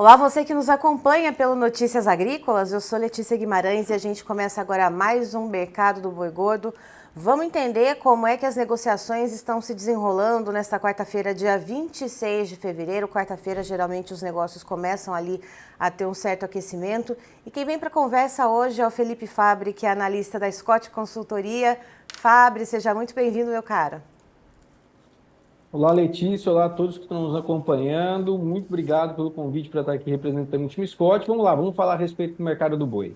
Olá, você que nos acompanha pelo Notícias Agrícolas, eu sou Letícia Guimarães e a gente começa agora mais um Mercado do Boi Gordo. Vamos entender como é que as negociações estão se desenrolando nesta quarta-feira, dia 26 de fevereiro. Quarta-feira, geralmente, os negócios começam ali a ter um certo aquecimento. E quem vem para a conversa hoje é o Felipe Fabbri, que é analista da Scott Consultoria. Fabbri, seja muito bem-vindo, meu cara. Olá, Letícia. Olá a todos que estão nos acompanhando. Muito obrigado pelo convite para estar aqui representando o time Scott. Vamos lá, vamos falar a respeito do mercado do boi.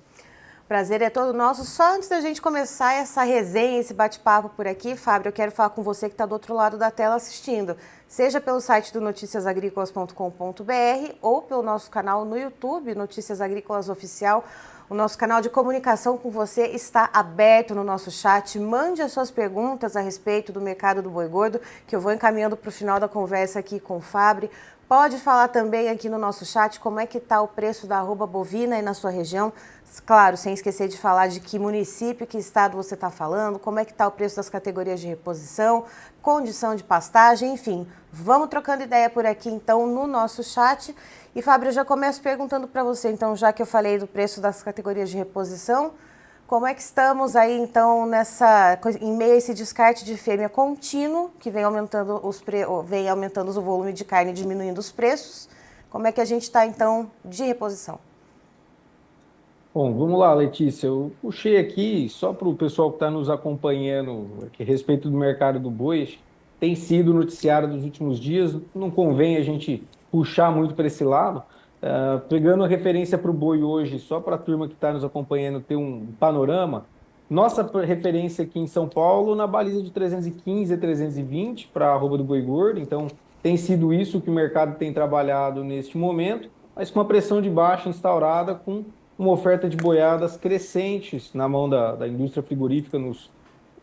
Prazer é todo nosso. Só antes da gente começar essa resenha, esse bate-papo por aqui, Fábio, eu quero falar com você que está do outro lado da tela assistindo, seja pelo site do noticiasagricolas.com.br ou pelo nosso canal no YouTube, Notícias Agrícolas Oficial. O nosso canal de comunicação com você está aberto no nosso chat. Mande as suas perguntas a respeito do mercado do boi gordo, que eu vou encaminhando para o final da conversa aqui com o Fábio. Pode falar também aqui no nosso chat como é que está o preço da arroba bovina aí na sua região. Claro, sem esquecer de falar de que município, que estado você está falando, como é que está o preço das categorias de reposição, condição de pastagem, enfim. Vamos trocando ideia por aqui, então, no nosso chat. E, Fábio, eu já começo perguntando para você, então, já que eu falei do preço das categorias de reposição, como é que estamos aí, então, em meio a esse descarte de fêmea contínuo, que vem aumentando o volume de carne e diminuindo os preços? Como é que a gente está, então, de reposição? Bom, vamos lá, Letícia. Eu puxei aqui só para o pessoal que está nos acompanhando aqui a respeito do mercado do boi. Tem sido noticiário dos últimos dias. Não convém a gente puxar muito para esse lado. Pegando a referência para o boi hoje, só para a turma que está nos acompanhando ter um panorama. Nossa referência aqui em São Paulo na baliza de 315 a 320 para a arroba do boi gordo. Então, tem sido isso que o mercado tem trabalhado neste momento, mas com uma pressão de baixa instaurada com uma oferta de boiadas crescentes na mão da indústria frigorífica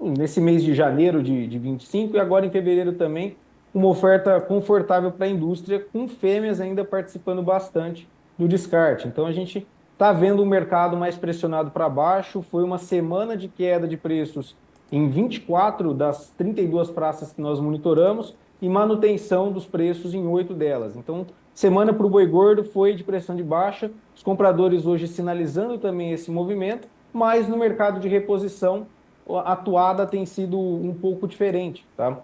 nesse mês de janeiro de 25 e agora em fevereiro também, uma oferta confortável para a indústria, com fêmeas ainda participando bastante do descarte. Então a gente está vendo o mercado mais pressionado para baixo. Foi uma semana de queda de preços em 24 das 32 praças que nós monitoramos e manutenção dos preços em 8 delas. Então, semana para o boi gordo foi de pressão de baixa, os compradores hoje sinalizando também esse movimento, mas no mercado de reposição a atuada tem sido um pouco diferente, tá?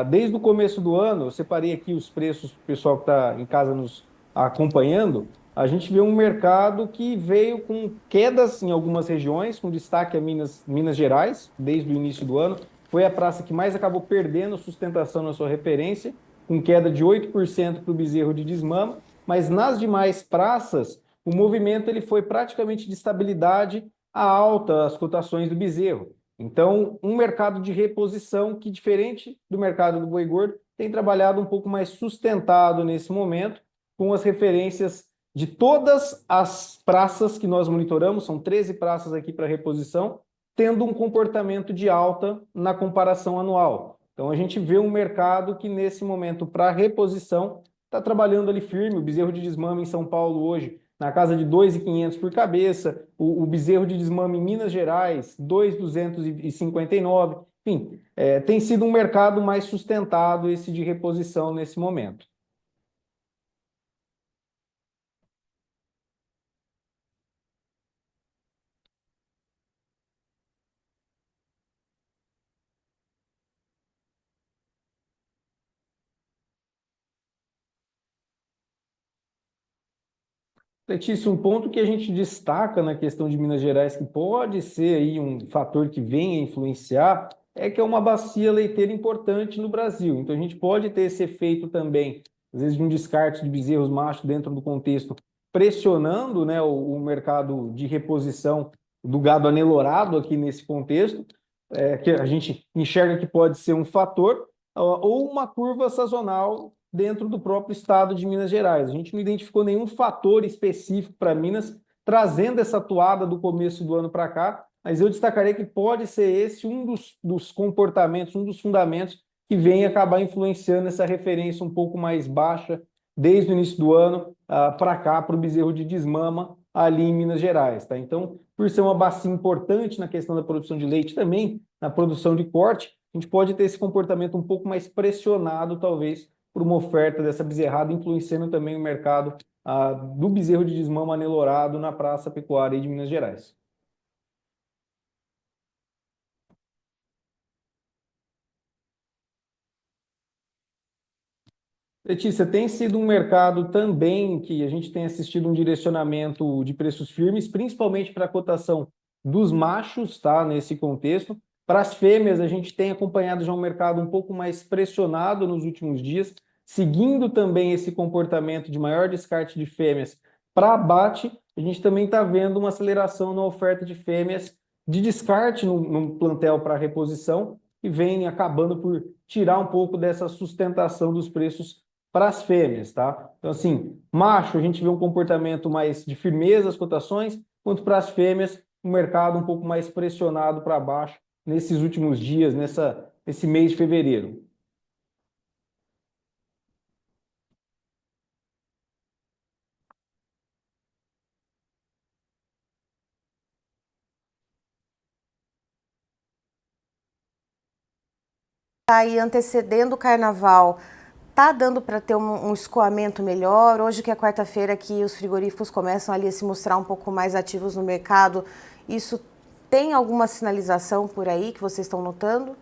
Desde o começo do ano, eu separei aqui os preços para o pessoal que está em casa nos acompanhando, a gente vê um mercado que veio com quedas em algumas regiões, com destaque a Minas Gerais, desde o início do ano. Foi a praça que mais acabou perdendo sustentação na sua referência, com queda de 8% para o bezerro de desmama, mas nas demais praças, o movimento ele foi praticamente de estabilidade a alta, as cotações do bezerro. Então, um mercado de reposição que, diferente do mercado do boi gordo, tem trabalhado um pouco mais sustentado nesse momento, com as referências de todas as praças que nós monitoramos, são 13 praças aqui para reposição, tendo um comportamento de alta na comparação anual. Então, a gente vê um mercado que, nesse momento, para reposição, está trabalhando ali firme. O bezerro de desmame em São Paulo hoje, na casa de 2.500 por cabeça. O bezerro de desmame em Minas Gerais, 2.259. Enfim, tem sido um mercado mais sustentado esse de reposição nesse momento. Letícia, um ponto que a gente destaca na questão de Minas Gerais, que pode ser aí um fator que venha influenciar, é que é uma bacia leiteira importante no Brasil. Então a gente pode ter esse efeito também, às vezes de um descarte de bezerros machos dentro do contexto, pressionando, né, o mercado de reposição do gado anelorado aqui nesse contexto, que a gente enxerga que pode ser um fator, ou uma curva sazonal dentro do próprio estado de Minas Gerais. A gente não identificou nenhum fator específico para Minas trazendo essa atuada do começo do ano para cá, mas eu destacaria que pode ser esse um dos comportamentos, um dos fundamentos que vem acabar influenciando essa referência um pouco mais baixa desde o início do ano para cá, para o bezerro de desmama ali em Minas Gerais. Tá? Então, por ser uma bacia importante na questão da produção de leite também, na produção de corte, a gente pode ter esse comportamento um pouco mais pressionado, talvez, por uma oferta dessa bezerrada, influenciando também o mercado do bezerro de desmama anelourado na Praça Pecuária de Minas Gerais. Letícia, tem sido um mercado também que a gente tem assistido um direcionamento de preços firmes, principalmente para a cotação dos machos, tá? Nesse contexto. Para as fêmeas, a gente tem acompanhado já um mercado um pouco mais pressionado nos últimos dias, seguindo também esse comportamento de maior descarte de fêmeas para abate. A gente também está vendo uma aceleração na oferta de fêmeas de descarte no plantel para reposição, que vem acabando por tirar um pouco dessa sustentação dos preços para as fêmeas, tá? Então, assim, macho, a gente vê um comportamento mais de firmeza as cotações, quanto para as fêmeas, um mercado um pouco mais pressionado para baixo nesses últimos dias, nesse mês de fevereiro. Tá aí antecedendo o carnaval, tá dando para ter um escoamento melhor? Hoje que é quarta-feira que os frigoríficos começam ali a se mostrar um pouco mais ativos no mercado, isso tem alguma sinalização por aí que vocês estão notando?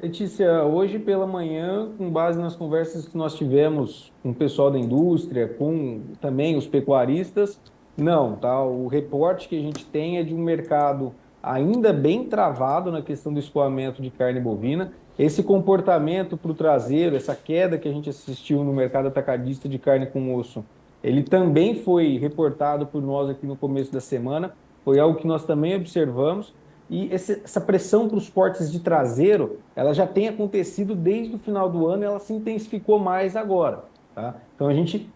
Letícia, hoje pela manhã, com base nas conversas que nós tivemos com o pessoal da indústria, com também os pecuaristas, não, tá? O reporte que a gente tem é de um mercado ainda bem travado na questão do escoamento de carne bovina. Esse comportamento para o traseiro, essa queda que a gente assistiu no mercado atacadista de carne com osso, ele também foi reportado por nós aqui no começo da semana, foi algo que nós também observamos. E essa pressão para os cortes de traseiro, ela já tem acontecido desde o final do ano e ela se intensificou mais agora. Tá? Então a gente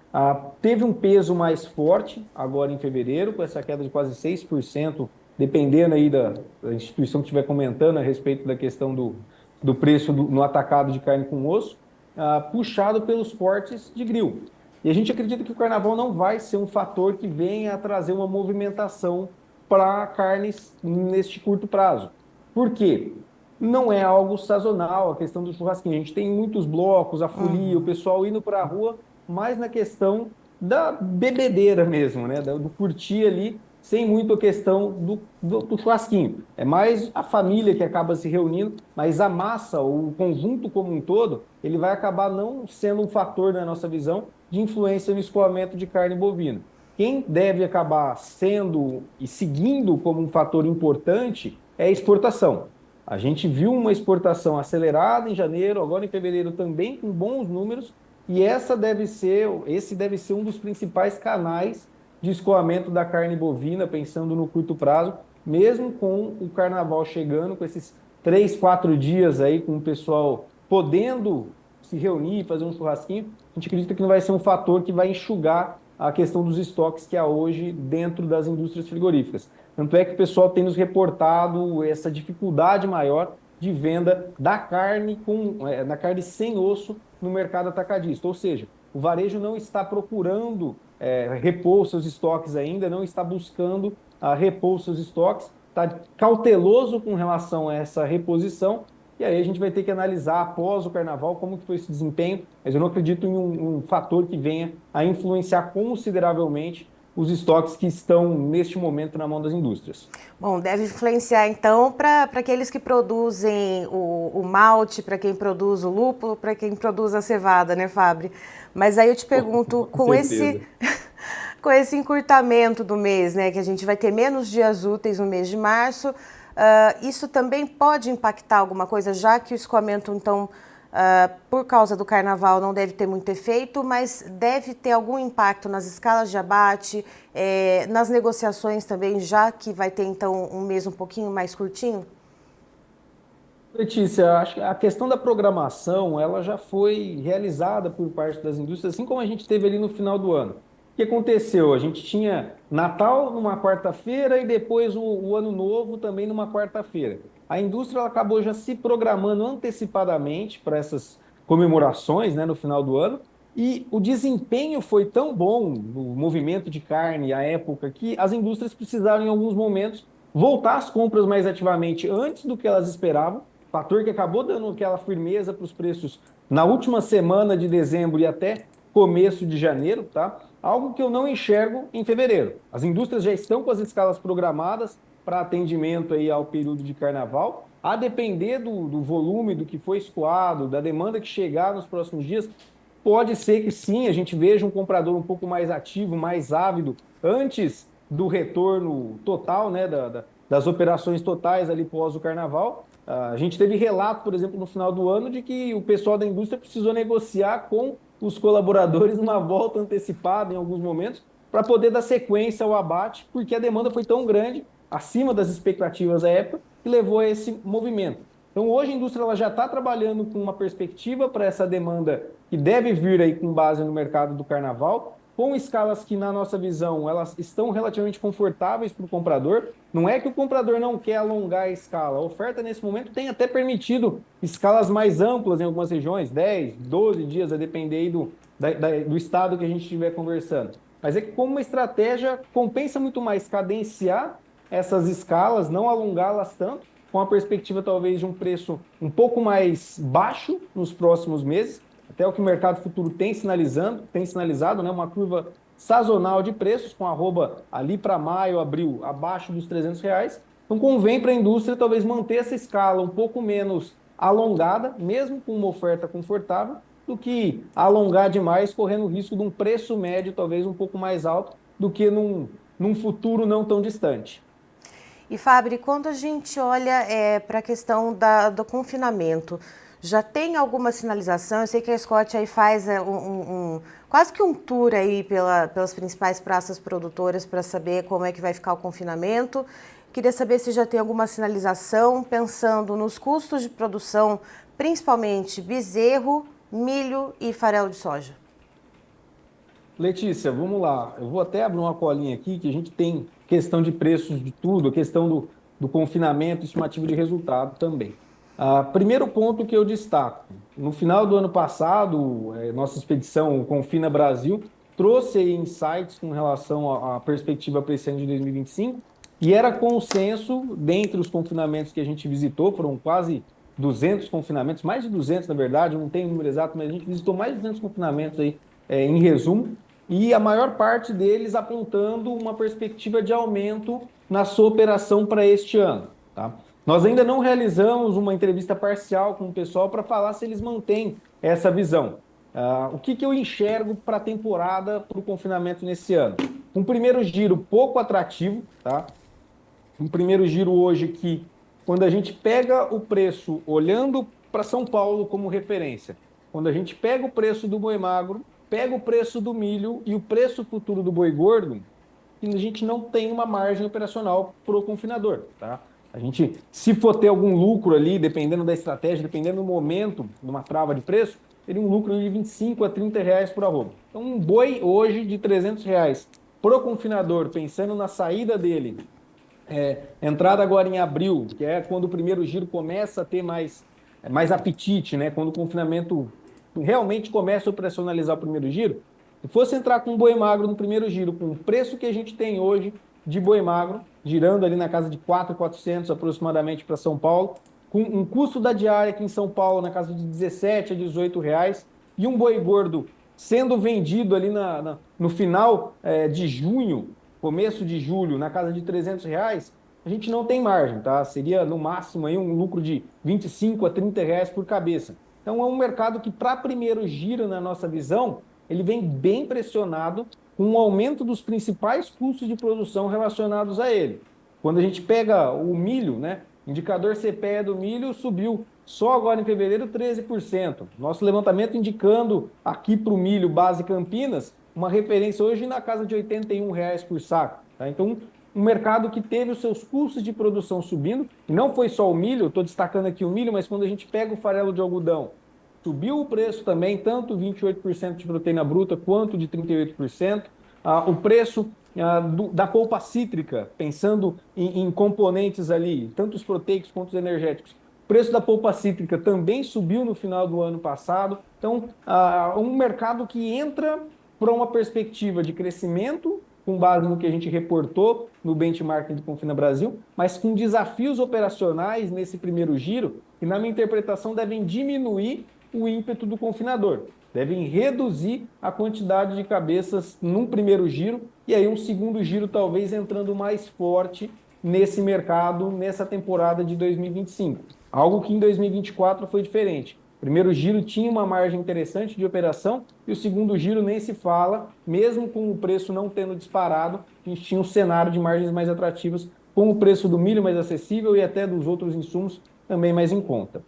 teve um peso mais forte agora em fevereiro, com essa queda de quase 6%, dependendo aí da instituição que estiver comentando a respeito da questão do preço no atacado de carne com osso, puxado pelos cortes de grill. E a gente acredita que o carnaval não vai ser um fator que venha a trazer uma movimentação para carnes neste curto prazo. Por quê? Não é algo sazonal a questão do churrasquinho. A gente tem muitos blocos, a folia, o pessoal indo para a rua, mais na questão da bebedeira mesmo, né? Do curtir ali, sem muito a questão do churrasquinho. É mais a família que acaba se reunindo, mas a massa, o conjunto como um todo, ele vai acabar não sendo um fator, na nossa visão, de influência no escoamento de carne bovina. Quem deve acabar sendo e seguindo como um fator importante é a exportação. A gente viu uma exportação acelerada em janeiro, agora em fevereiro também com bons números, e esse deve ser um dos principais canais de escoamento da carne bovina, pensando no curto prazo, mesmo com o carnaval chegando, com esses 3, 4 dias aí, com o pessoal podendo se reunir, fazer um churrasquinho, a gente acredita que não vai ser um fator que vai enxugar a questão dos estoques que há hoje dentro das indústrias frigoríficas. Tanto é que o pessoal tem nos reportado essa dificuldade maior de venda da carne da carne sem osso no mercado atacadista. Ou seja, o varejo não está procurando repor seus estoques ainda, não está buscando repor seus estoques, está cauteloso com relação a essa reposição. E aí a gente vai ter que analisar após o carnaval como que foi esse desempenho, mas eu não acredito em um fator que venha a influenciar consideravelmente os estoques que estão neste momento na mão das indústrias. Bom, deve influenciar então para aqueles que produzem o malte, para quem produz o lúpulo, para quem produz a cevada, né, Fábio? Mas aí eu te pergunto, Com certeza. com esse encurtamento do mês, né, que a gente vai ter menos dias úteis no mês de março, isso também pode impactar alguma coisa, já que o escoamento, então, por causa do carnaval, não deve ter muito efeito, mas deve ter algum impacto nas escalas de abate, nas negociações também, já que vai ter, então, um mês um pouquinho mais curtinho? Letícia, acho que a questão da programação, ela já foi realizada por parte das indústrias, assim como a gente teve ali no final do ano. O que aconteceu? A gente tinha Natal numa quarta-feira e depois o Ano Novo também numa quarta-feira. A indústria ela acabou já se programando antecipadamente para essas comemorações, né, no final do ano, e o desempenho foi tão bom no movimento de carne à época que as indústrias precisaram, em alguns momentos, voltar às compras mais ativamente antes do que elas esperavam, fator que acabou dando aquela firmeza para os preços na última semana de dezembro e até começo de janeiro, tá? Algo que eu não enxergo em fevereiro. As indústrias já estão com as escalas programadas para atendimento aí ao período de carnaval. A depender do volume, do que foi escoado, da demanda que chegar nos próximos dias, pode ser que sim, a gente veja um comprador um pouco mais ativo, mais ávido, antes do retorno total, né, das operações totais ali pós o carnaval. A gente teve relato, por exemplo, no final do ano, de que o pessoal da indústria precisou negociar com os colaboradores uma volta antecipada em alguns momentos para poder dar sequência ao abate, porque a demanda foi tão grande, acima das expectativas à época, que levou a esse movimento. Então, hoje a indústria ela já está trabalhando com uma perspectiva para essa demanda que deve vir aí com base no mercado do carnaval, com escalas que, na nossa visão, elas estão relativamente confortáveis para o comprador. Não é que o comprador não quer alongar a escala. A oferta, nesse momento, tem até permitido escalas mais amplas em algumas regiões, 10, 12 dias, a depender aí do estado que a gente estiver conversando. Mas é que, como uma estratégia, compensa muito mais cadenciar essas escalas, não alongá-las tanto, com a perspectiva talvez de um preço um pouco mais baixo nos próximos meses, até o que o mercado futuro tem sinalizado, né, uma curva sazonal de preços, com arroba ali para maio, abril, abaixo dos R$ 300. Então convém para a indústria talvez manter essa escala um pouco menos alongada, mesmo com uma oferta confortável, do que alongar demais, correndo o risco de um preço médio talvez um pouco mais alto do que num futuro não tão distante. E, Fabri, quando a gente olha para a questão do confinamento, já tem alguma sinalização? Eu sei que a Scott aí faz quase que um tour aí pelas principais praças produtoras para saber como é que vai ficar o confinamento. Queria saber se já tem alguma sinalização, pensando nos custos de produção, principalmente bezerro, milho e farelo de soja. Letícia, vamos lá. Eu vou até abrir uma colinha aqui, que a gente tem questão de preços de tudo, a questão do confinamento, estimativa de resultado também. Primeiro ponto que eu destaco: no final do ano passado, nossa expedição Confina Brasil trouxe aí insights com relação à perspectiva para esse ano de 2025, e era consenso, dentre os confinamentos que a gente visitou, foram quase 200 confinamentos, mais de 200 na verdade, eu não tenho o número exato, mas a gente visitou mais de 200 confinamentos aí, em resumo, e a maior parte deles apontando uma perspectiva de aumento na sua operação para este ano. Tá? Nós ainda não realizamos uma entrevista parcial com o pessoal para falar se eles mantêm essa visão. O que eu enxergo para a temporada, para o confinamento nesse ano? Um primeiro giro pouco atrativo, tá? Um primeiro giro hoje que, quando a gente pega o preço olhando para São Paulo como referência, quando a gente pega o preço do boi magro, pega o preço do milho e o preço futuro do boi gordo, a gente não tem uma margem operacional para o confinador, tá? A gente, se for ter algum lucro ali, dependendo da estratégia, dependendo do momento, de uma trava de preço, teria um lucro de 25 a 30 reais por arroba. Então, um boi hoje de 300 reais para o confinador, pensando na saída dele, entrada agora em abril, que é quando o primeiro giro começa a ter mais apetite, né? Quando o confinamento realmente começa a operacionalizar o primeiro giro, se fosse entrar com um boi magro no primeiro giro, com o preço que a gente tem hoje de boi magro, girando ali na casa de 4.400 aproximadamente para São Paulo, com um custo da diária aqui em São Paulo na casa de 17 a 18 reais, e um boi gordo sendo vendido ali no final de junho, começo de julho, na casa de 300 reais, a gente não tem margem, tá? Seria no máximo aí um lucro de 25 a 30 reais por cabeça. Então é um mercado que, para primeiro giro, na nossa visão, ele vem bem pressionado com o aumento dos principais custos de produção relacionados a ele. Quando a gente pega o milho, né? Indicador CPEA do milho subiu só agora em fevereiro 13%. Nosso levantamento indicando aqui para o milho base Campinas uma referência hoje na casa de R$ 81 por saco. Tá? Então, um mercado que teve os seus custos de produção subindo, e não foi só o milho, estou destacando aqui o milho, mas quando a gente pega o farelo de algodão, subiu o preço também, tanto 28% de proteína bruta quanto de 38%. O preço da polpa cítrica, pensando em componentes ali, tanto os proteicos quanto os energéticos, o preço da polpa cítrica também subiu no final do ano passado. Então, um mercado que entra para uma perspectiva de crescimento, com base no que a gente reportou no benchmarking do Confina Brasil, mas com desafios operacionais nesse primeiro giro, que, na minha interpretação, devem diminuir o ímpeto do confinador. devem reduzir a quantidade de cabeças num primeiro giro e aí um segundo giro talvez entrando mais forte nesse mercado, nessa temporada de 2025. Algo que em 2024 foi diferente. O primeiro giro tinha uma margem interessante de operação e o segundo giro nem se fala, mesmo com o preço não tendo disparado, a gente tinha um cenário de margens mais atrativas, com o preço do milho mais acessível e até dos outros insumos também mais em conta.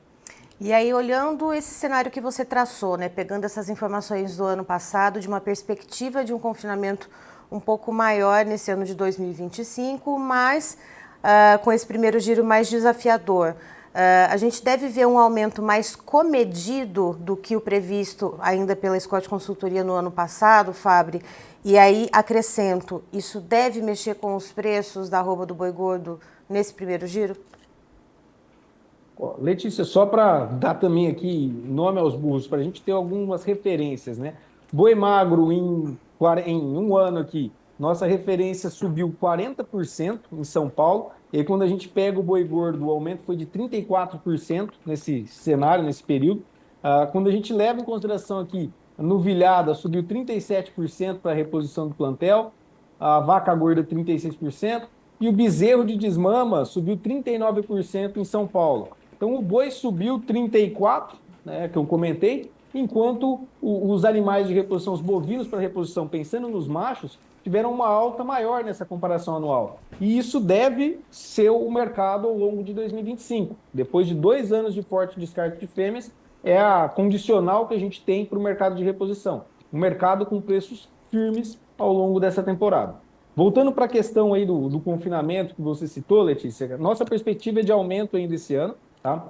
E aí, olhando esse cenário que você traçou, né, pegando essas informações do ano passado, de uma perspectiva de um confinamento um pouco maior nesse ano de 2025, mas com esse primeiro giro mais desafiador, a gente deve ver um aumento mais comedido do que o previsto ainda pela Scott Consultoria no ano passado, Fabri? E aí, acrescento, isso deve mexer com os preços da arroba do boi gordo nesse primeiro giro? Letícia, só para dar também aqui nome aos burros, para a gente ter algumas referências, né? Boi magro em um ano aqui, nossa referência subiu 40% em São Paulo, e aí quando a gente pega o boi gordo, o aumento foi de 34% nesse cenário, nesse período. Quando a gente leva em consideração aqui, a novilhada subiu 37% para a reposição do plantel, a vaca gorda 36%, e o bezerro de desmama subiu 39% em São Paulo. Então o boi subiu 34, né, que eu comentei, enquanto os animais de reposição, os bovinos para reposição, pensando nos machos, tiveram uma alta maior nessa comparação anual. E isso deve ser o mercado ao longo de 2025. Depois de 2 anos de forte descarte de fêmeas, é a condicional que a gente tem para o mercado de reposição. Um mercado com preços firmes ao longo dessa temporada. Voltando para a questão aí do confinamento que você citou, Letícia, nossa perspectiva é de aumento ainda esse ano, tá?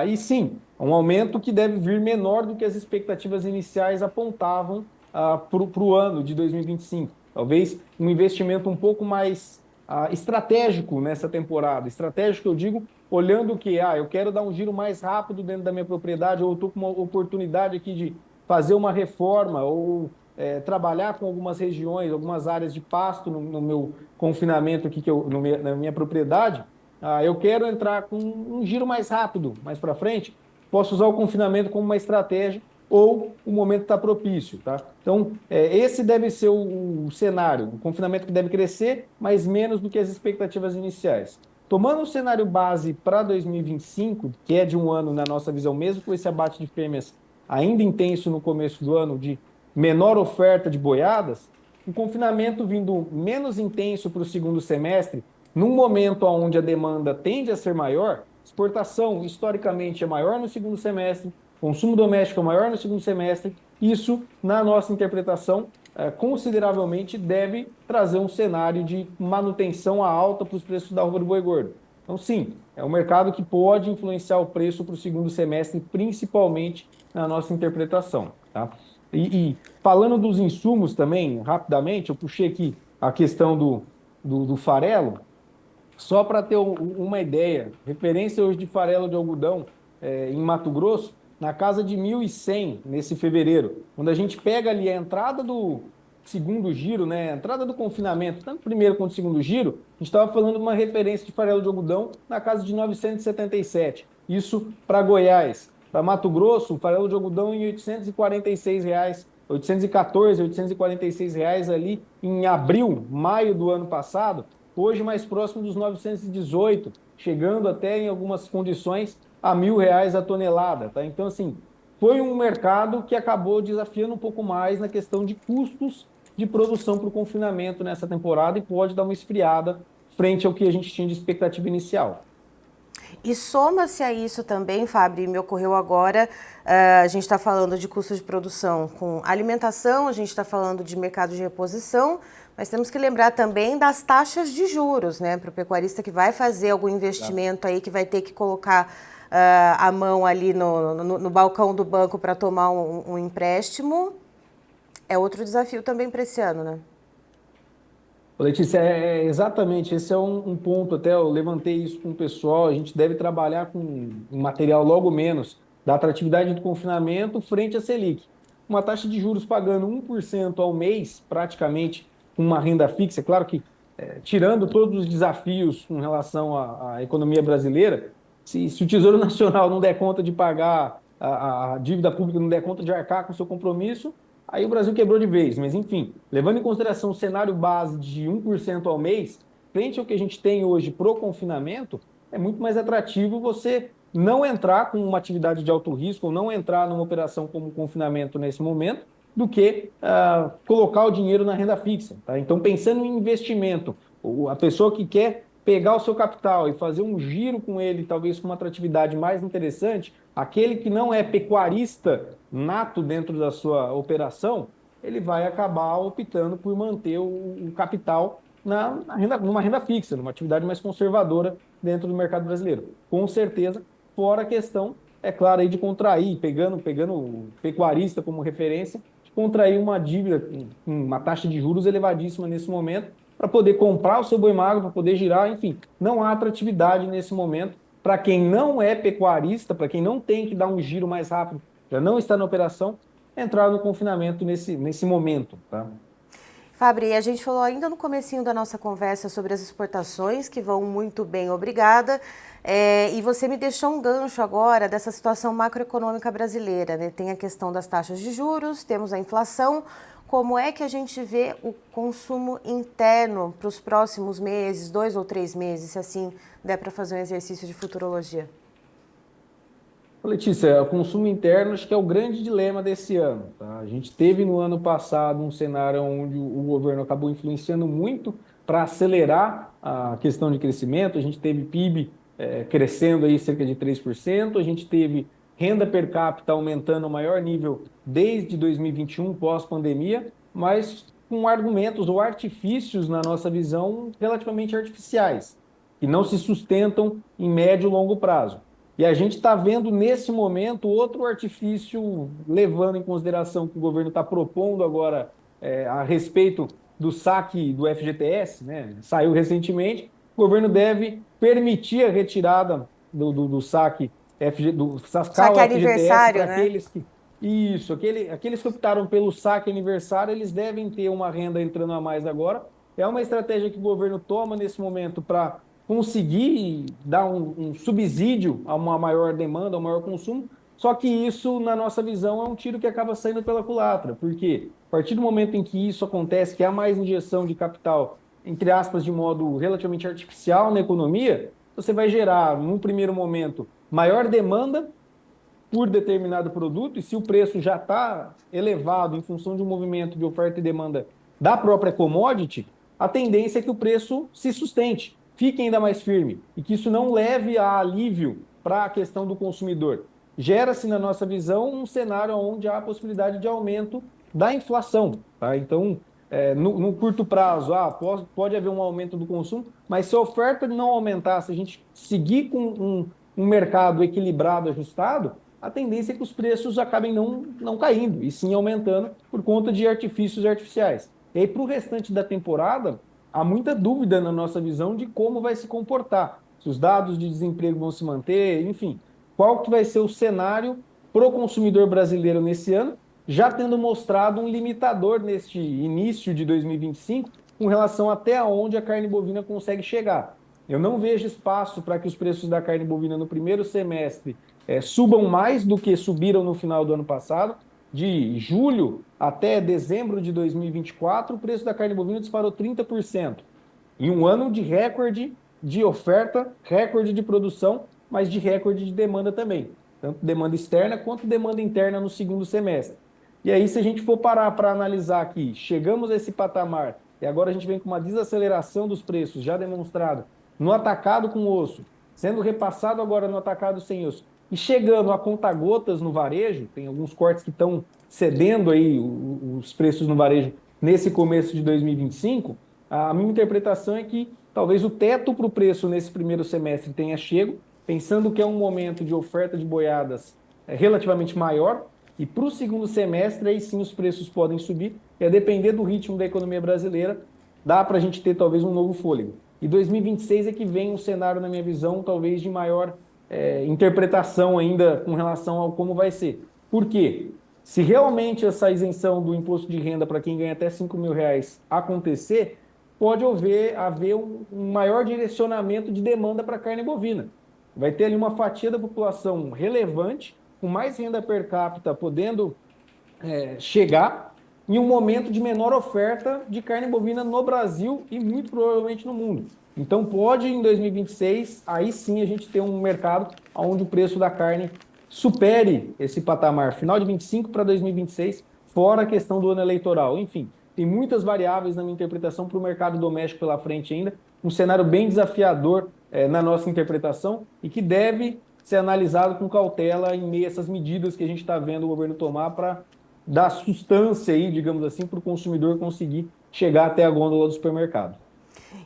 E sim, um aumento que deve vir menor do que as expectativas iniciais apontavam para o ano de 2025. Talvez um investimento um pouco mais estratégico nessa temporada. Estratégico, eu digo, olhando que eu quero dar um giro mais rápido dentro da minha propriedade, ou eu estou com uma oportunidade aqui de fazer uma reforma, ou trabalhar com algumas regiões, algumas áreas de pasto no meu confinamento aqui, na minha propriedade. Eu quero entrar com um giro mais rápido, mais para frente, posso usar o confinamento como uma estratégia ou o momento está propício, tá? Então, esse deve ser o cenário, o confinamento que deve crescer, mas menos do que as expectativas iniciais. Tomando o cenário base para 2025, que é de um ano na nossa visão, mesmo com esse abate de fêmeas ainda intenso no começo do ano, de menor oferta de boiadas, o confinamento vindo menos intenso para o segundo semestre, num momento onde a demanda tende a ser maior, exportação historicamente é maior no segundo semestre, consumo doméstico é maior no segundo semestre, isso, na nossa interpretação, consideravelmente deve trazer um cenário de manutenção à alta para os preços da arroba do boi gordo. Então, sim, é um mercado que pode influenciar o preço para o segundo semestre, principalmente na nossa interpretação, tá? E falando dos insumos também, rapidamente, eu puxei aqui a questão do farelo, só para ter uma ideia, referência hoje de farelo de algodão em Mato Grosso, na casa de 1.100 nesse fevereiro. Quando a gente pega ali a entrada do segundo giro, né, a entrada do confinamento, tanto primeiro quanto segundo giro, a gente estava falando de uma referência de farelo de algodão na casa de 977. Isso para Goiás. Para Mato Grosso, o farelo de algodão em R$ 846, 814, R$ 846 ali em abril, maio do ano passado, hoje mais próximo dos 918, chegando até em algumas condições a R$ 1.000 a tonelada, tá? Então, assim, foi um mercado que acabou desafiando um pouco mais na questão de custos de produção para o confinamento nessa temporada e pode dar uma esfriada frente ao que a gente tinha de expectativa inicial. E soma-se a isso também, Fabri, me ocorreu agora, a gente está falando de custos de produção com alimentação, a gente está falando de mercado de reposição, mas temos que lembrar também das taxas de juros, né? Para o pecuarista que vai fazer algum investimento aí, que vai ter que colocar a mão ali no balcão do banco para tomar um empréstimo, é outro desafio também para esse ano, né? Letícia, exatamente, esse é um ponto, até eu levantei isso com o pessoal, a gente deve trabalhar com um material logo menos da atratividade do confinamento frente à Selic. Uma taxa de juros pagando 1% ao mês, praticamente, com uma renda fixa, claro que tirando todos os desafios com relação à economia brasileira, se o Tesouro Nacional não der conta de pagar a dívida pública não der conta de arcar com o seu compromisso, aí o Brasil quebrou de vez. Mas, enfim, levando em consideração o cenário base de 1% ao mês, frente ao que a gente tem hoje pro confinamento, é muito mais atrativo você não entrar com uma atividade de alto risco ou não entrar numa operação como confinamento nesse momento, do que colocar o dinheiro na renda fixa. Tá? Então, pensando em investimento, a pessoa que quer pegar o seu capital e fazer um giro com ele, talvez com uma atratividade mais interessante, aquele que não é pecuarista nato dentro da sua operação, ele vai acabar optando por manter o capital numa renda fixa, numa atividade mais conservadora dentro do mercado brasileiro. Com certeza, fora a questão, é claro, aí de contrair, pegando o pecuarista como referência, de contrair uma dívida com uma taxa de juros elevadíssima nesse momento, para poder comprar o seu boi magro, para poder girar, enfim, não há atratividade nesse momento. Para quem não é pecuarista, para quem não tem que dar um giro mais rápido, já não está na operação, entrar no confinamento nesse momento, tá? Fabri, a gente falou ainda no comecinho da nossa conversa sobre as exportações, que vão muito bem, obrigada. E você me deixou um gancho agora dessa situação macroeconômica brasileira, né? Tem a questão das taxas de juros, temos a inflação. Como é que a gente vê o consumo interno para os próximos meses, 2 ou 3 meses, se assim der para fazer um exercício de futurologia? Letícia, o consumo interno acho que é o grande dilema desse ano, tá? A gente teve no ano passado um cenário onde o governo acabou influenciando muito para acelerar a questão de crescimento. A gente teve PIB crescendo aí cerca de 3%, a gente teve renda per capita aumentando ao maior nível desde 2021, pós-pandemia, mas com argumentos ou artifícios, na nossa visão, relativamente artificiais, que não se sustentam em médio e longo prazo. E a gente está vendo nesse momento outro artifício, levando em consideração que o governo está propondo agora a respeito do saque do FGTS, né? Saiu recentemente, o governo deve permitir a retirada do saque do Só sacar que o é FGTS para aniversário, né? aqueles que. Isso, aqueles que optaram pelo saque aniversário, eles devem ter uma renda entrando a mais agora. É uma estratégia que o governo toma nesse momento para conseguir dar um subsídio a uma maior demanda, a um maior consumo, só que isso, na nossa visão, é um tiro que acaba saindo pela culatra, porque a partir do momento em que isso acontece, que há mais injeção de capital, entre aspas, de modo relativamente artificial na economia, você vai gerar, num primeiro momento, maior demanda por determinado produto, e se o preço já está elevado em função de um movimento de oferta e demanda da própria commodity, a tendência é que o preço se sustente, fique ainda mais firme, e que isso não leve a alívio para a questão do consumidor. Gera-se, na nossa visão, um cenário onde há a possibilidade de aumento da inflação. Tá? Então, no curto prazo, pode haver um aumento do consumo, mas se a oferta não aumentar, se a gente seguir com um mercado equilibrado, ajustado, a tendência é que os preços acabem não caindo, e sim aumentando por conta de artifícios artificiais. E aí, para o restante da temporada, há muita dúvida na nossa visão de como vai se comportar, se os dados de desemprego vão se manter, enfim, qual que vai ser o cenário para o consumidor brasileiro nesse ano, já tendo mostrado um limitador neste início de 2025 com relação até onde a carne bovina consegue chegar. Eu não vejo espaço para que os preços da carne bovina no primeiro semestre subam mais do que subiram no final do ano passado. De julho até dezembro de 2024, o preço da carne bovina disparou 30%. Em um ano de recorde de oferta, recorde de produção, mas de recorde de demanda também. Tanto demanda externa quanto demanda interna no segundo semestre. E aí, se a gente for parar para analisar aqui, chegamos a esse patamar e agora a gente vem com uma desaceleração dos preços já demonstrado no atacado com osso, sendo repassado agora no atacado sem osso, e chegando a conta-gotas no varejo, tem alguns cortes que estão cedendo aí os preços no varejo nesse começo de 2025, a minha interpretação é que talvez o teto para o preço nesse primeiro semestre tenha chego, pensando que é um momento de oferta de boiadas relativamente maior, e para o segundo semestre aí sim os preços podem subir, e a depender do ritmo da economia brasileira, dá para a gente ter talvez um novo fôlego. E 2026 é que vem um cenário, na minha visão, talvez de maior interpretação ainda com relação ao como vai ser. Por quê? Se realmente essa isenção do imposto de renda para quem ganha até R$ 5.000 acontecer, pode haver um maior direcionamento de demanda para carne bovina. Vai ter ali uma fatia da população relevante com mais renda per capita, podendo chegar em um momento de menor oferta de carne bovina no Brasil e muito provavelmente no mundo. Então pode em 2026, aí sim a gente ter um mercado onde o preço da carne supere esse patamar, final de 25 para 2026, fora a questão do ano eleitoral. Enfim, tem muitas variáveis na minha interpretação para o mercado doméstico pela frente ainda, um cenário bem desafiador na nossa interpretação e que deve ser analisado com cautela em meio a essas medidas que a gente está vendo o governo tomar para dar sustância aí, digamos assim, para o consumidor conseguir chegar até a gôndola do supermercado.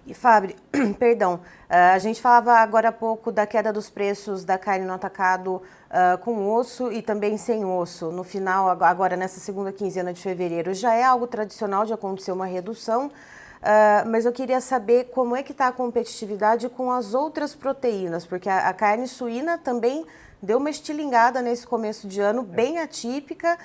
E Fábio, perdão, a gente falava agora há pouco da queda dos preços da carne no atacado com osso e também sem osso. No final, agora nessa segunda quinzena de fevereiro, já é algo tradicional de acontecer uma redução, mas eu queria saber como é que está a competitividade com as outras proteínas, porque a carne suína também deu uma estilingada nesse começo de ano, bem atípica.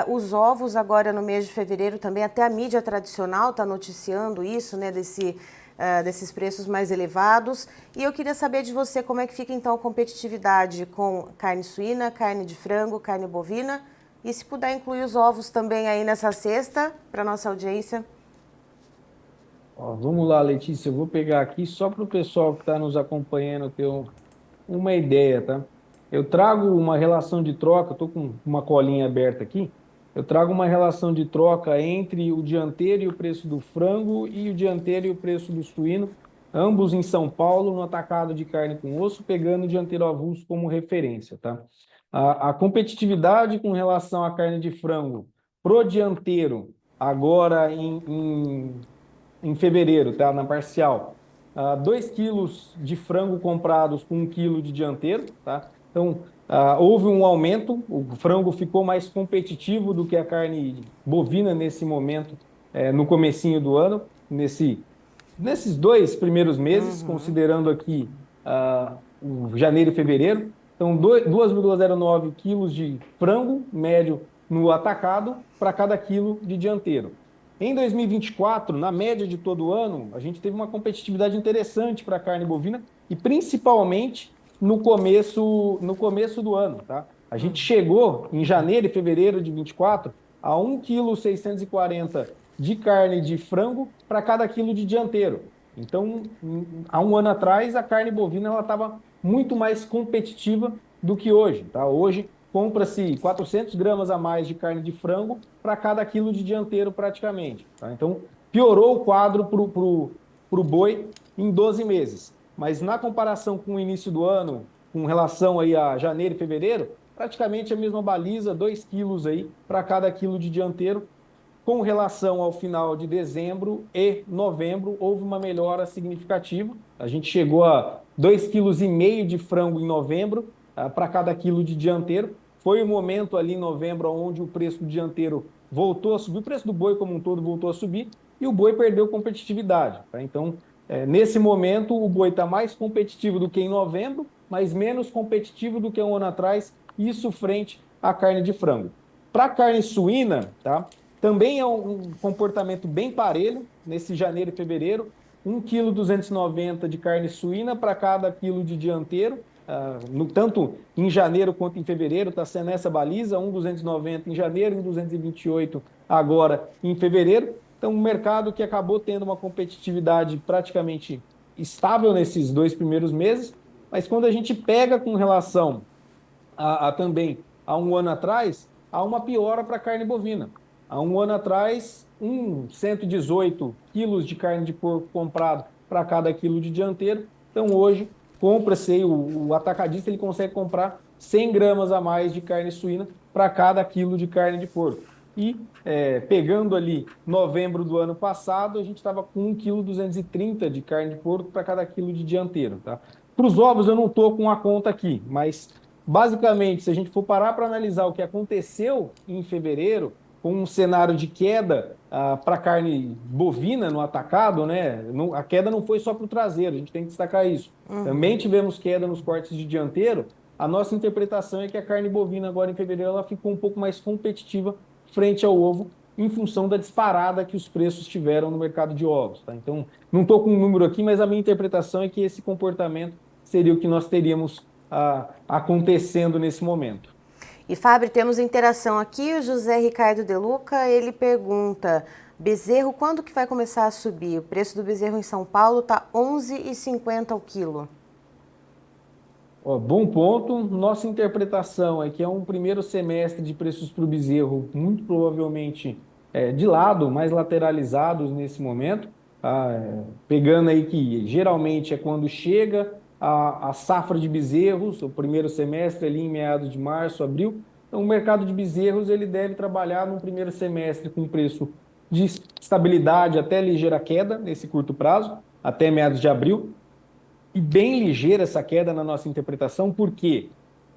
Os ovos agora no mês de fevereiro também, até a mídia tradicional está noticiando isso, né, desses preços mais elevados. E eu queria saber de você como é que fica então a competitividade com carne suína, carne de frango, carne bovina e se puder incluir os ovos também aí nessa cesta para nossa audiência. Ó, vamos lá, Letícia, eu vou pegar aqui só para o pessoal que está nos acompanhando ter uma ideia, tá? Eu trago uma relação de troca, estou com uma colinha aberta aqui. Eu trago uma relação de troca entre o dianteiro e o preço do frango e o dianteiro e o preço do suíno, ambos em São Paulo, no atacado de carne com osso, pegando o dianteiro avulso como referência, tá? A competitividade com relação à carne de frango pro dianteiro, agora em fevereiro, tá? Na parcial. 2 quilos de frango comprados com 1 quilo de dianteiro, tá? Então, houve um aumento, o frango ficou mais competitivo do que a carne bovina nesse momento, no comecinho do ano, nesses 2 primeiros meses, considerando aqui o janeiro e fevereiro. Então, 2,09 quilos de frango médio no atacado para cada quilo de dianteiro. Em 2024, na média de todo o ano, a gente teve uma competitividade interessante para a carne bovina e principalmente no começo do ano, tá? A gente chegou em janeiro e fevereiro de 24 a 1,640 kg de carne de frango para cada quilo de dianteiro. Então, há um ano atrás, a carne bovina estava muito mais competitiva do que hoje, tá? Hoje, compra-se 400 gramas a mais de carne de frango para cada quilo de dianteiro praticamente, tá? Então, piorou o quadro para o boi em 12 meses. Mas na comparação com o início do ano, com relação aí a janeiro e fevereiro, praticamente a mesma baliza, 2 quilos aí para cada quilo de dianteiro. Com relação ao final de dezembro e novembro, houve uma melhora significativa. A gente chegou a 2,5 kg de frango em novembro, para cada quilo de dianteiro. Foi o momento ali em novembro onde o preço do dianteiro voltou a subir, o preço do boi como um todo voltou a subir e o boi perdeu competitividade, tá? Então, nesse momento, o boi está mais competitivo do que em novembro, mas menos competitivo do que um ano atrás, isso frente à carne de frango. Para a carne suína, tá? Também é um comportamento bem parelho nesse janeiro e fevereiro. 1,290 kg de carne suína para cada quilo de dianteiro. Tanto em janeiro quanto em fevereiro está sendo essa baliza, 1,290 em janeiro, 1,228 agora em fevereiro. Então, um mercado que acabou tendo uma competitividade praticamente estável nesses 2 primeiros meses, mas quando a gente pega com relação também há um ano atrás, há uma piora para a carne bovina. Há um ano atrás, 118 quilos de carne de porco comprado para cada quilo de dianteiro. Então, hoje, compra-se, o atacadista ele consegue comprar 100 gramas a mais de carne suína para cada quilo de carne de porco. E pegando ali novembro do ano passado, a gente estava com 1,230 kg de carne de porco para cada quilo de dianteiro, tá? Para os ovos, eu não estou com a conta aqui, mas basicamente, se a gente for parar para analisar o que aconteceu em fevereiro, com um cenário de queda para carne bovina no atacado, né? A queda não foi só para o traseiro, a gente tem que destacar isso. Também tivemos queda nos cortes de dianteiro. A nossa interpretação é que a carne bovina agora em fevereiro ela ficou um pouco mais competitiva frente ao ovo, em função da disparada que os preços tiveram no mercado de ovos, tá? Então, não estou com um número aqui, mas a minha interpretação é que esse comportamento seria o que nós teríamos acontecendo nesse momento. E Fabri, temos interação aqui, o José Ricardo De Luca, ele pergunta, bezerro, quando que vai começar a subir? O preço do bezerro em São Paulo está R$ 11,50 o quilo. Ó, bom ponto. Nossa interpretação é que é um primeiro semestre de preços para o bezerro, muito provavelmente de lado, mais lateralizados nesse momento. Tá? Pegando aí que geralmente é quando chega a safra de bezerros, o primeiro semestre ali em meados de março, abril. Então, o mercado de bezerros ele deve trabalhar no primeiro semestre com preço de estabilidade até ligeira queda nesse curto prazo, até meados de abril. E bem ligeira essa queda na nossa interpretação, porque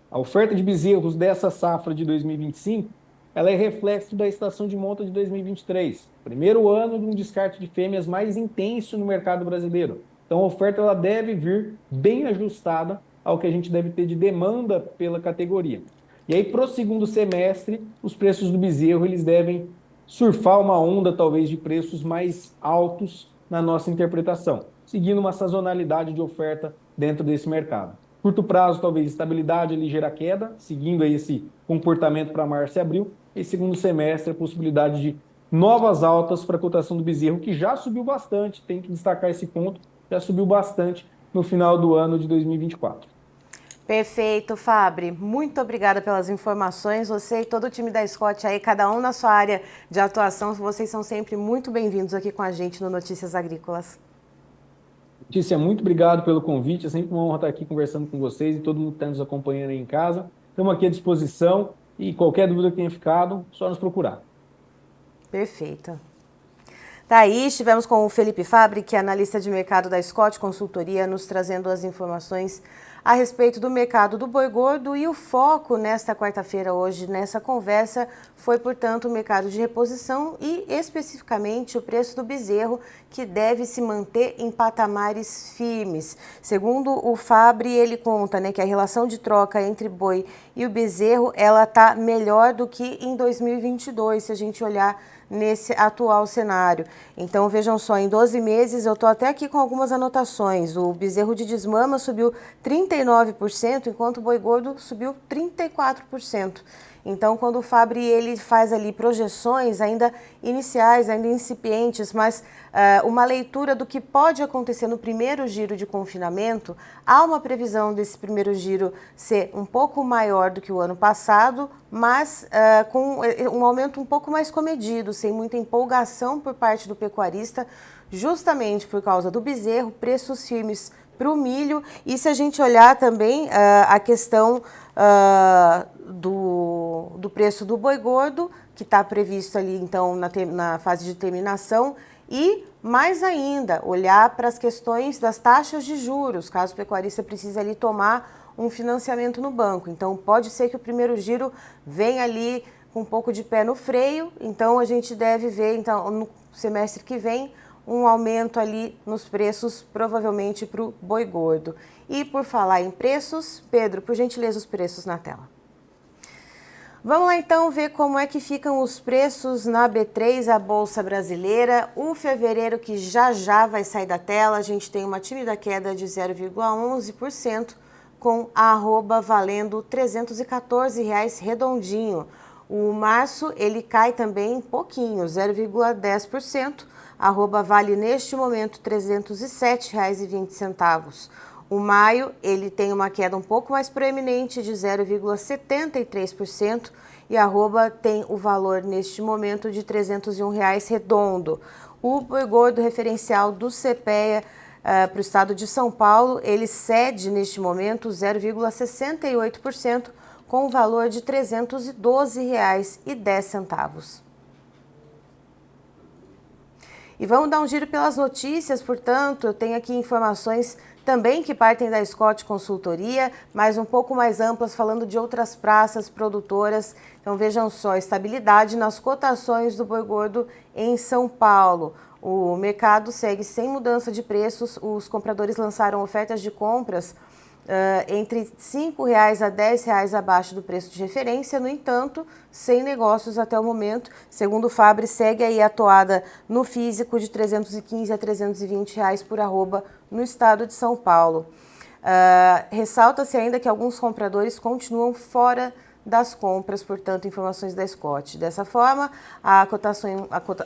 a oferta de bezerros dessa safra de 2025, ela é reflexo da estação de monta de 2023, primeiro ano de um descarte de fêmeas mais intenso no mercado brasileiro. Então a oferta ela deve vir bem ajustada ao que a gente deve ter de demanda pela categoria. E aí, para o segundo semestre, os preços do bezerro eles devem surfar uma onda, talvez, de preços mais altos na nossa interpretação, seguindo uma sazonalidade de oferta dentro desse mercado. Curto prazo, talvez estabilidade, ligeira queda, seguindo aí esse comportamento para março e abril. E segundo semestre, a possibilidade de novas altas para a cotação do bezerro, que já subiu bastante, tem que destacar esse ponto, já subiu bastante no final do ano de 2024. Perfeito, Fabri. Muito obrigada pelas informações. Você e todo o time da Scott aí, cada um na sua área de atuação, vocês são sempre muito bem-vindos aqui com a gente no Notícias Agrícolas. Letícia, muito obrigado pelo convite. É sempre uma honra estar aqui conversando com vocês e todo mundo que está nos acompanhando aí em casa. Estamos aqui à disposição e qualquer dúvida que tenha ficado, só nos procurar. Perfeito. Tá aí, estivemos com o Felipe Fabri, que é analista de mercado da Scott Consultoria, nos trazendo as informações a respeito do mercado do boi gordo, e o foco nesta quarta-feira, hoje, nessa conversa, foi, portanto, o mercado de reposição e, especificamente, o preço do bezerro, que deve se manter em patamares firmes. Segundo o Fabri, ele conta, né, que a relação de troca entre boi e o bezerro, ela está melhor do que em 2022, se a gente olhar nesse atual cenário. Então, vejam só, em 12 meses, eu estou até aqui com algumas anotações. O bezerro de desmama subiu 39%, enquanto o boi gordo subiu 34%. Então, quando o Fabri ele faz ali projeções ainda iniciais, ainda incipientes, mas uma leitura do que pode acontecer no primeiro giro de confinamento, há uma previsão desse primeiro giro ser um pouco maior do que o ano passado, mas com um aumento um pouco mais comedido, sem muita empolgação por parte do pecuarista, justamente por causa do bezerro, preços firmes para o milho. E se a gente olhar também a questão do preço do boi gordo, que está previsto ali então na fase de terminação, e mais ainda, olhar para as questões das taxas de juros, caso o pecuarista precise ali tomar um financiamento no banco. Então pode ser que o primeiro giro venha ali com um pouco de pé no freio, então a gente deve ver então, no semestre que vem um aumento ali nos preços, provavelmente para o boi gordo. E por falar em preços, Pedro, por gentileza, os preços na tela. Vamos lá então ver como é que ficam os preços na B3, a Bolsa Brasileira. O fevereiro que já vai sair da tela, a gente tem uma tímida queda de 0,11%, com a arroba valendo R$ 314 redondinho. O março ele cai também pouquinho, 0,10%. Arroba vale neste momento R$ 307,20. O maio ele tem uma queda um pouco mais proeminente de 0,73% e a arroba tem o valor neste momento de R$ 301 redondo. O boi gordo referencial do CPEA para o estado de São Paulo, ele cede neste momento 0,68% com o valor de R$ 312,10. E vamos dar um giro pelas notícias, portanto, eu tenho aqui informações também que partem da Scott Consultoria, mas um pouco mais amplas, falando de outras praças produtoras. Então vejam só, estabilidade nas cotações do boi gordo em São Paulo. O mercado segue sem mudança de preços, os compradores lançaram ofertas de compras entre R$ 5,00 a R$ 10,00 abaixo do preço de referência, no entanto, sem negócios até o momento. Segundo o Fabri, segue aí a toada no físico de R$ 315 a R$ 320 por arroba no estado de São Paulo. Ressalta-se ainda que alguns compradores continuam fora das compras, portanto, informações da Scott. Dessa forma,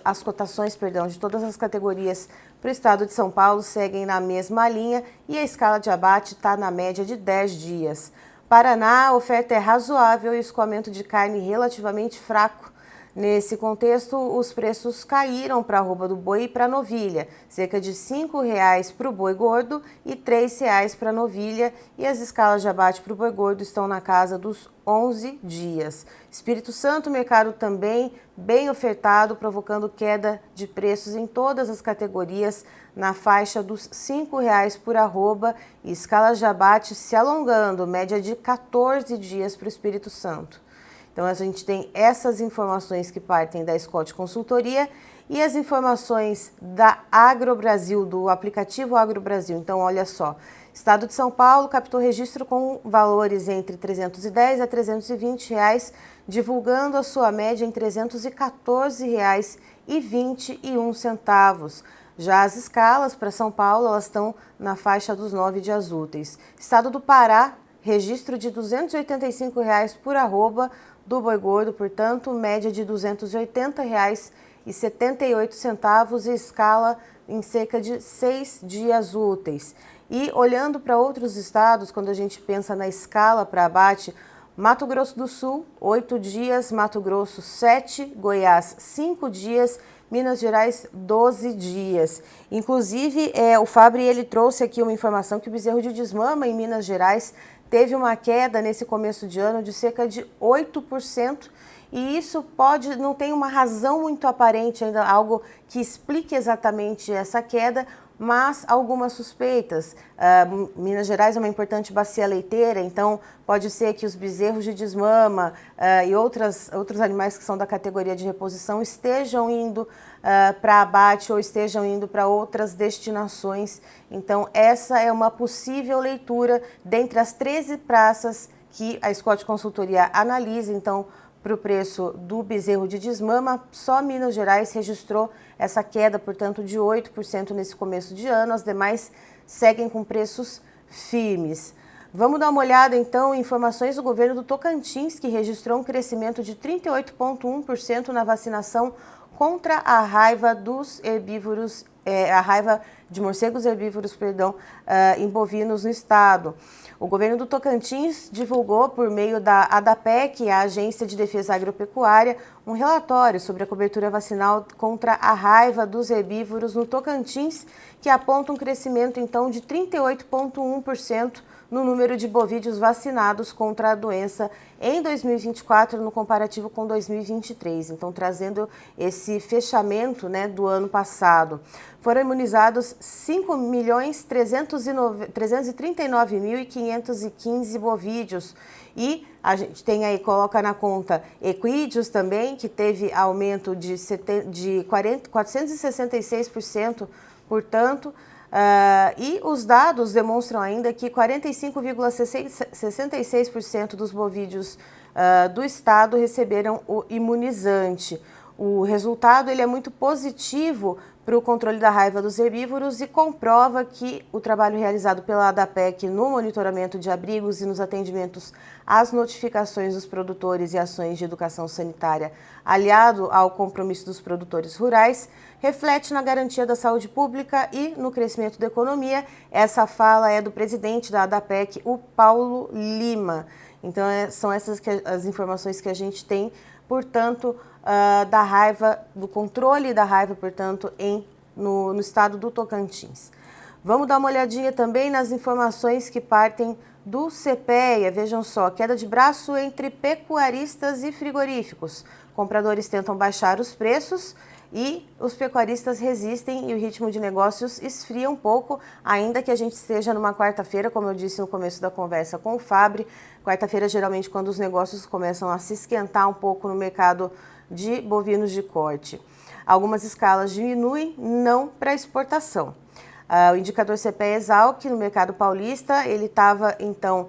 as cotações de todas as categorias para o estado de São Paulo seguem na mesma linha e a escala de abate está na média de 10 dias. Paraná, a oferta é razoável e o escoamento de carne relativamente fraco. Nesse contexto, os preços caíram para a arroba do boi e para a novilha, cerca de R$ 5,00 para o boi gordo e R$ 3,00 para a novilha, e as escalas de abate para o boi gordo estão na casa dos 11 dias. Espírito Santo, mercado também bem ofertado, provocando queda de preços em todas as categorias, na faixa dos R$ 5,00 por arroba, e escalas de abate se alongando, média de 14 dias para o Espírito Santo. Então, a gente tem essas informações que partem da Scott Consultoria e as informações da AgroBrasil, do aplicativo AgroBrasil. Então, olha só, Estado de São Paulo captou registro com valores entre R$ 310 a R$ 320, divulgando a sua média em R$ 314,21. Já as escalas para São Paulo, elas estão na faixa dos 9 dias úteis. Estado do Pará, registro de R$ 285 por arroba do boi gordo, portanto, média de R$ 280,78 e escala em cerca de 6 dias úteis. E olhando para outros estados, quando a gente pensa na escala para abate, Mato Grosso do Sul, 8 dias, Mato Grosso, 7, Goiás, 5 dias, Minas Gerais, 12 dias. Inclusive, o Fabri ele trouxe aqui uma informação que o bezerro de desmama em Minas Gerais teve uma queda nesse começo de ano de cerca de 8%, e isso não tem uma razão muito aparente ainda, algo que explique exatamente essa queda, mas algumas suspeitas. Minas Gerais é uma importante bacia leiteira, então pode ser que os bezerros de desmama e outros animais que são da categoria de reposição estejam indo para abate ou estejam indo para outras destinações. Então, essa é uma possível leitura dentre as 13 praças que a Scott Consultoria analisa. Então, para o preço do bezerro de desmama, só Minas Gerais registrou essa queda, portanto, de 8% nesse começo de ano. As demais seguem com preços firmes. Vamos dar uma olhada, então, em informações do governo do Tocantins, que registrou um crescimento de 38,1% na vacinação contra a raiva dos herbívoros, a raiva de morcegos herbívoros, em bovinos no estado. O governo do Tocantins divulgou, por meio da ADAPEC, a Agência de Defesa Agropecuária, um relatório sobre a cobertura vacinal contra a raiva dos herbívoros no Tocantins, que aponta um crescimento, então, de 38,1% no número de bovídeos vacinados contra a doença em 2024, no comparativo com 2023. Então, trazendo esse fechamento, né, do ano passado. Foram imunizados 5.339.515 bovídeos. E a gente tem aí, coloca na conta equídeos também, que teve aumento de 466%, portanto. E os dados demonstram ainda que 45,66% dos bovídeos do estado receberam o imunizante. O resultado ele é muito positivo para o controle da raiva dos herbívoros e comprova que o trabalho realizado pela ADAPEC no monitoramento de abrigos e nos atendimentos às notificações dos produtores e ações de educação sanitária, aliado ao compromisso dos produtores rurais, reflete na garantia da saúde pública e no crescimento da economia. Essa fala é do presidente da ADAPEC, o Paulo Lima. Então, são essas as informações que a gente tem, portanto, da raiva, do controle da raiva, portanto, no estado do Tocantins. Vamos dar uma olhadinha também nas informações que partem do CPEA. Vejam só, queda de braço entre pecuaristas e frigoríficos. Compradores tentam baixar os preços e os pecuaristas resistem e o ritmo de negócios esfria um pouco, ainda que a gente esteja numa quarta-feira, como eu disse no começo da conversa com o Fabri. Quarta-feira, geralmente, quando os negócios começam a se esquentar um pouco no mercado de bovinos de corte. Algumas escalas diminuem, não para exportação. O indicador CPEA-Exalc no mercado paulista, ele estava, então,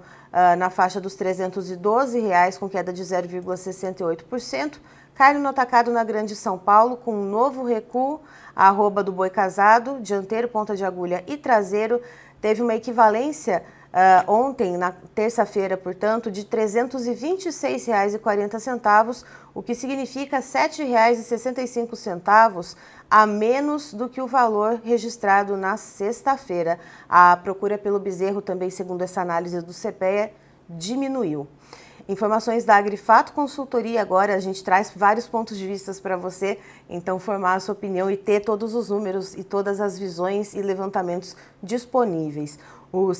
na faixa dos R$ 312, com queda de 0,68%. Carne no atacado na Grande São Paulo, com um novo recuo, a arroba do boi casado, dianteiro, ponta de agulha e traseiro, teve uma equivalência Ontem, na terça-feira, portanto, de R$ 326,40, o que significa R$ 7,65 a menos do que o valor registrado na sexta-feira. A procura pelo bezerro também, segundo essa análise do CPEA, diminuiu. Informações da Agrifato Consultoria agora, a gente traz vários pontos de vista para você, então formar a sua opinião e ter todos os números e todas as visões e levantamentos disponíveis. O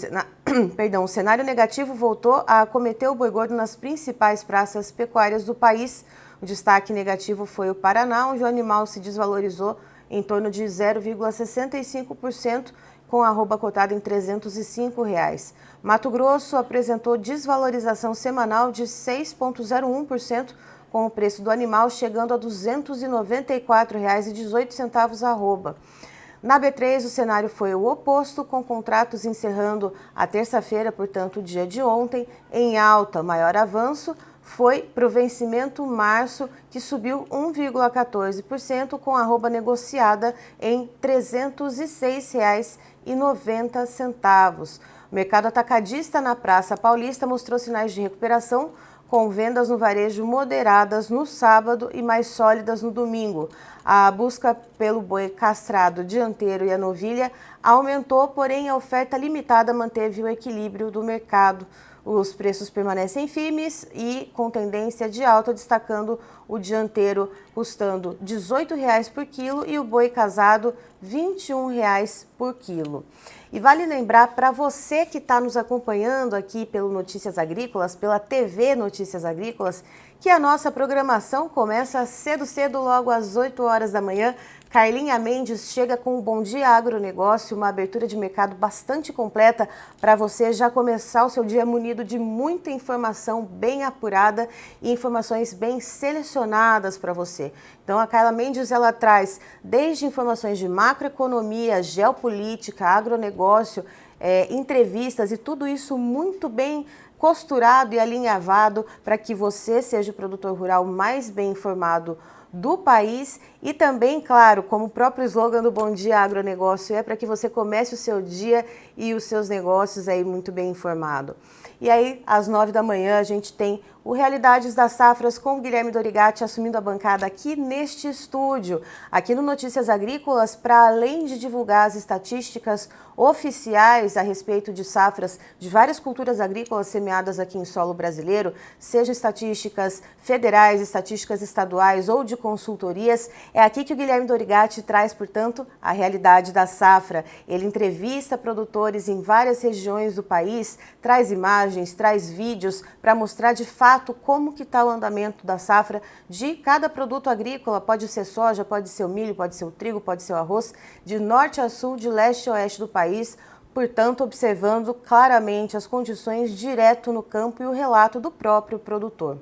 cenário negativo voltou a acometer o boi gordo nas principais praças pecuárias do país. O destaque negativo foi o Paraná, onde o animal se desvalorizou em torno de 0,65%, com a arroba cotada em R$ 305. Mato Grosso apresentou desvalorização semanal de 6,01%, com o preço do animal chegando a R$ 294,18 a arroba. Na B3, o cenário foi o oposto, com contratos encerrando a terça-feira, portanto, o dia de ontem, em alta. Maior avanço foi para o vencimento março, que subiu 1,14%, com a arroba negociada em R$ 306,90. O mercado atacadista na Praça Paulista mostrou sinais de recuperação, com vendas no varejo moderadas no sábado e mais sólidas no domingo. A busca pelo boi castrado dianteiro e a novilha aumentou, porém a oferta limitada manteve o equilíbrio do mercado. Os preços permanecem firmes e com tendência de alta, destacando o dianteiro custando R$ 18,00 por quilo e o boi casado R$ 21,00 por quilo. E vale lembrar para você que está nos acompanhando aqui pelo Notícias Agrícolas, pela TV Notícias Agrícolas, que a nossa programação começa cedo, logo às 8 horas da manhã. Carlinha Mendes chega com o Bom Dia Agronegócio, uma abertura de mercado bastante completa para você já começar o seu dia munido de muita informação bem apurada e informações bem selecionadas para você. Então a Carla Mendes, ela traz desde informações de macroeconomia, geopolítica, agronegócio, entrevistas e tudo isso muito bem costurado e alinhavado para que você seja o produtor rural mais bem informado do país e também, claro, como o próprio slogan do Bom Dia Agronegócio para que você comece o seu dia e os seus negócios aí muito bem informado. E aí, às 9 da manhã, a gente tem o Realidades das Safras com o Guilherme Dorigatti assumindo a bancada aqui neste estúdio, aqui no Notícias Agrícolas, para além de divulgar as estatísticas oficiais a respeito de safras de várias culturas agrícolas semeadas aqui em solo brasileiro, sejam estatísticas federais, estatísticas estaduais ou de consultorias, é aqui que o Guilherme Dorigatti traz, portanto, a realidade da safra. Ele entrevista produtores em várias regiões do país, traz imagens, traz vídeos para mostrar de fato como que está o andamento da safra de cada produto agrícola. Pode ser soja, pode ser o milho, pode ser o trigo, pode ser o arroz, de norte a sul, de leste a oeste do país, portanto, observando claramente as condições direto no campo e o relato do próprio produtor.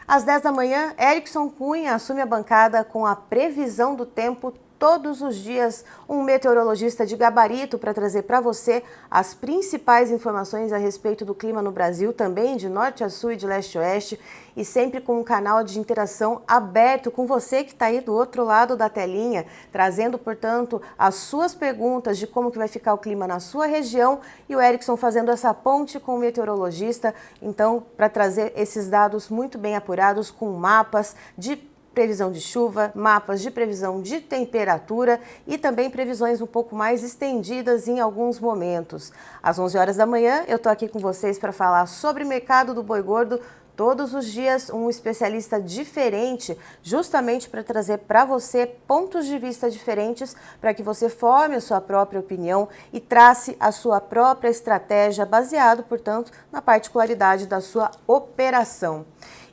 Às 10 da manhã, Erickson Cunha assume a bancada com a previsão do tempo todos os dias, um meteorologista de gabarito para trazer para você as principais informações a respeito do clima no Brasil, também de norte a sul e de leste a oeste, e sempre com um canal de interação aberto com você que está aí do outro lado da telinha, trazendo, portanto, as suas perguntas de como que vai ficar o clima na sua região e o Erickson fazendo essa ponte com o meteorologista, então, para trazer esses dados muito bem apurados com mapas de previsão de chuva, mapas de previsão de temperatura e também previsões um pouco mais estendidas em alguns momentos. Às 11 horas da manhã, eu estou aqui com vocês para falar sobre o mercado do boi gordo. Todos os dias, um especialista diferente, justamente para trazer para você pontos de vista diferentes, para que você forme a sua própria opinião e trace a sua própria estratégia, baseado, portanto, na particularidade da sua operação.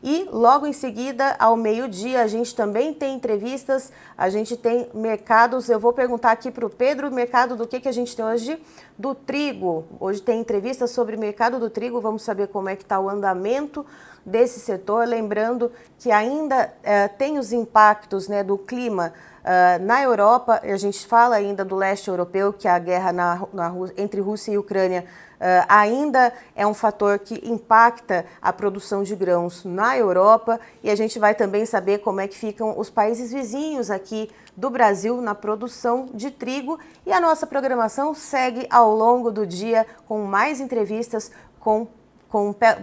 E logo em seguida, ao meio-dia, a gente também tem entrevistas, a gente tem mercados. Eu vou perguntar aqui para o Pedro, mercado do que a gente tem hoje? Do trigo. Hoje tem entrevista sobre o mercado do trigo, vamos saber como é que está o andamento desse setor. Lembrando que ainda tem os impactos, né, do clima na Europa. A gente fala ainda do leste europeu, que a guerra entre Rússia e Ucrânia ainda é um fator que impacta a produção de grãos na Europa, e a gente vai também saber como é que ficam os países vizinhos aqui do Brasil na produção de trigo. E a nossa programação segue ao longo do dia com mais entrevistas, com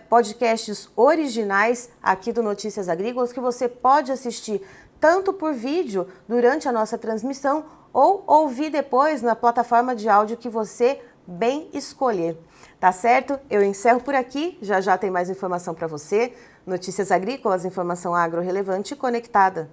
podcasts originais aqui do Notícias Agrícolas, que você pode assistir tanto por vídeo durante a nossa transmissão ou ouvir depois na plataforma de áudio que você bem escolher. Tá certo? Eu encerro por aqui, já já tem mais informação para você. Notícias Agrícolas, informação agro relevante e conectada.